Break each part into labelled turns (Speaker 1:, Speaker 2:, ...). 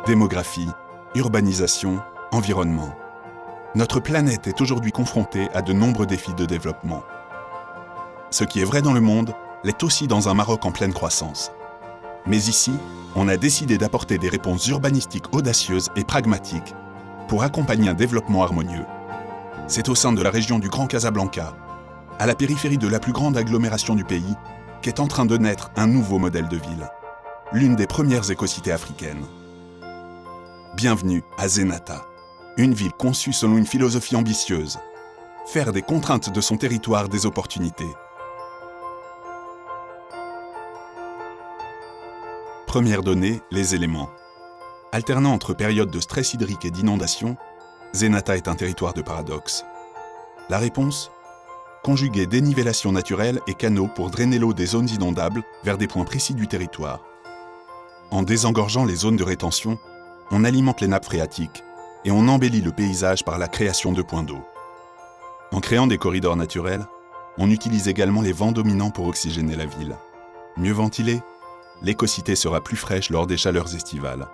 Speaker 1: Démographie, urbanisation, environnement. Notre planète est aujourd'hui confrontée à de nombreux défis de développement. Ce qui est vrai dans le monde l'est aussi dans un Maroc en pleine croissance. Mais ici, on a décidé d'apporter des réponses urbanistiques audacieuses et pragmatiques pour accompagner un développement harmonieux. C'est au sein de la région du Grand Casablanca, à la périphérie de la plus grande agglomération du pays, qu'est en train de naître un nouveau modèle de ville, l'une des premières écocités africaines. Bienvenue à Zenata, une ville conçue selon une philosophie ambitieuse, faire des contraintes de son territoire des opportunités. Première donnée, les éléments. Alternant entre périodes de stress hydrique et d'inondation, Zenata est un territoire de paradoxes. La réponse ? Conjuguer dénivellation naturelle et canaux pour drainer l'eau des zones inondables vers des points précis du territoire. En désengorgeant les zones de rétention, on alimente les nappes phréatiques et on embellit le paysage par la création de points d'eau. En créant des corridors naturels, on utilise également les vents dominants pour oxygéner la ville. Mieux ventilée, l'écocité sera plus fraîche lors des chaleurs estivales.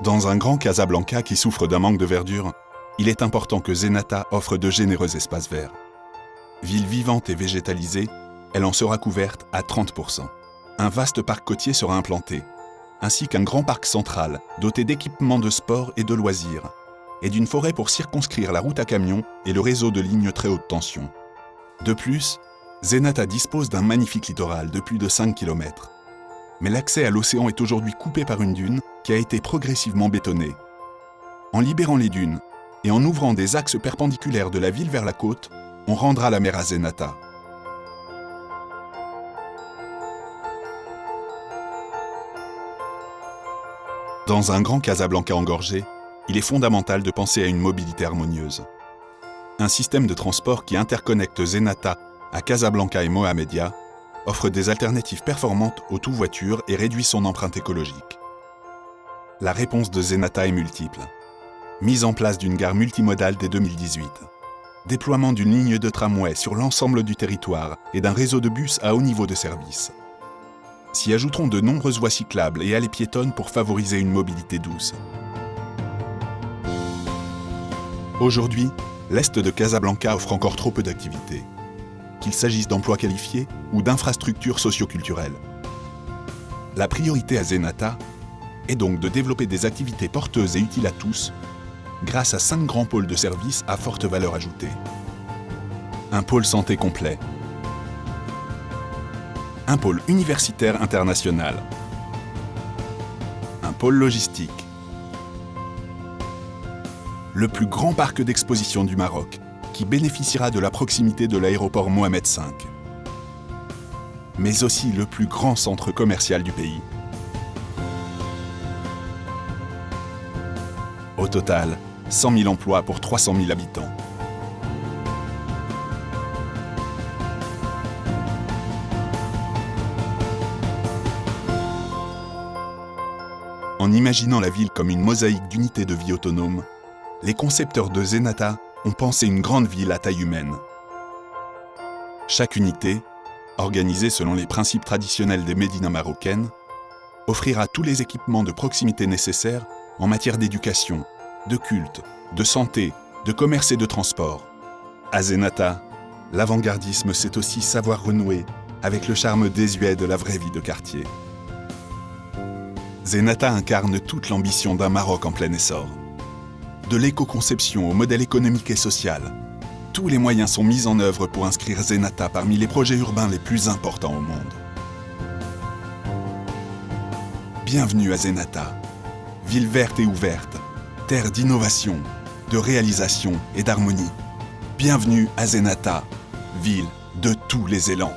Speaker 1: Dans un grand Casablanca qui souffre d'un manque de verdure, il est important que Zenata offre de généreux espaces verts. Ville vivante et végétalisée, elle en sera couverte à 30%. Un vaste parc côtier sera implanté, ainsi qu'un grand parc central doté d'équipements de sport et de loisirs, et d'une forêt pour circonscrire la route à camions et le réseau de lignes très haute tension. De plus, Zenata dispose d'un magnifique littoral de plus de 5 km. Mais l'accès à l'océan est aujourd'hui coupé par une dune qui a été progressivement bétonnée. En libérant les dunes et en ouvrant des axes perpendiculaires de la ville vers la côte, on rendra la mer à Zenata. Dans un grand Casablanca engorgé, il est fondamental de penser à une mobilité harmonieuse. Un système de transport qui interconnecte Zenata à Casablanca et Mohamedia offre des alternatives performantes au tout-voiture et réduit son empreinte écologique. La réponse de Zenata est multiple. Mise en place d'une gare multimodale dès 2018. Déploiement d'une ligne de tramway sur l'ensemble du territoire et d'un réseau de bus à haut niveau de service. S'y ajouteront de nombreuses voies cyclables et allées piétonnes pour favoriser une mobilité douce. Aujourd'hui, l'est de Casablanca offre encore trop peu d'activités, qu'il s'agisse d'emplois qualifiés ou d'infrastructures socio-culturelles. La priorité à Zenata est donc de développer des activités porteuses et utiles à tous, grâce à 5 grands pôles de services à forte valeur ajoutée. Un pôle santé complet. Un pôle universitaire international. Un pôle logistique. Le plus grand parc d'exposition du Maroc, qui bénéficiera de la proximité de l'aéroport Mohamed V. Mais aussi le plus grand centre commercial du pays. Au total, 100 000 emplois pour 300 000 habitants. En imaginant la ville comme une mosaïque d'unités de vie autonomes, les concepteurs de Zenata ont pensé une grande ville à taille humaine. Chaque unité, organisée selon les principes traditionnels des médinas marocaines, offrira tous les équipements de proximité nécessaires en matière d'éducation, de culte, de santé, de commerce et de transport. À Zenata, l'avant-gardisme c'est aussi savoir renouer avec le charme désuet de la vraie vie de quartier. Zenata incarne toute l'ambition d'un Maroc en plein essor. De l'éco-conception au modèle économique et social, tous les moyens sont mis en œuvre pour inscrire Zenata parmi les projets urbains les plus importants au monde. Bienvenue à Zenata, ville verte et ouverte, terre d'innovation, de réalisation et d'harmonie. Bienvenue à Zenata, ville de tous les élans.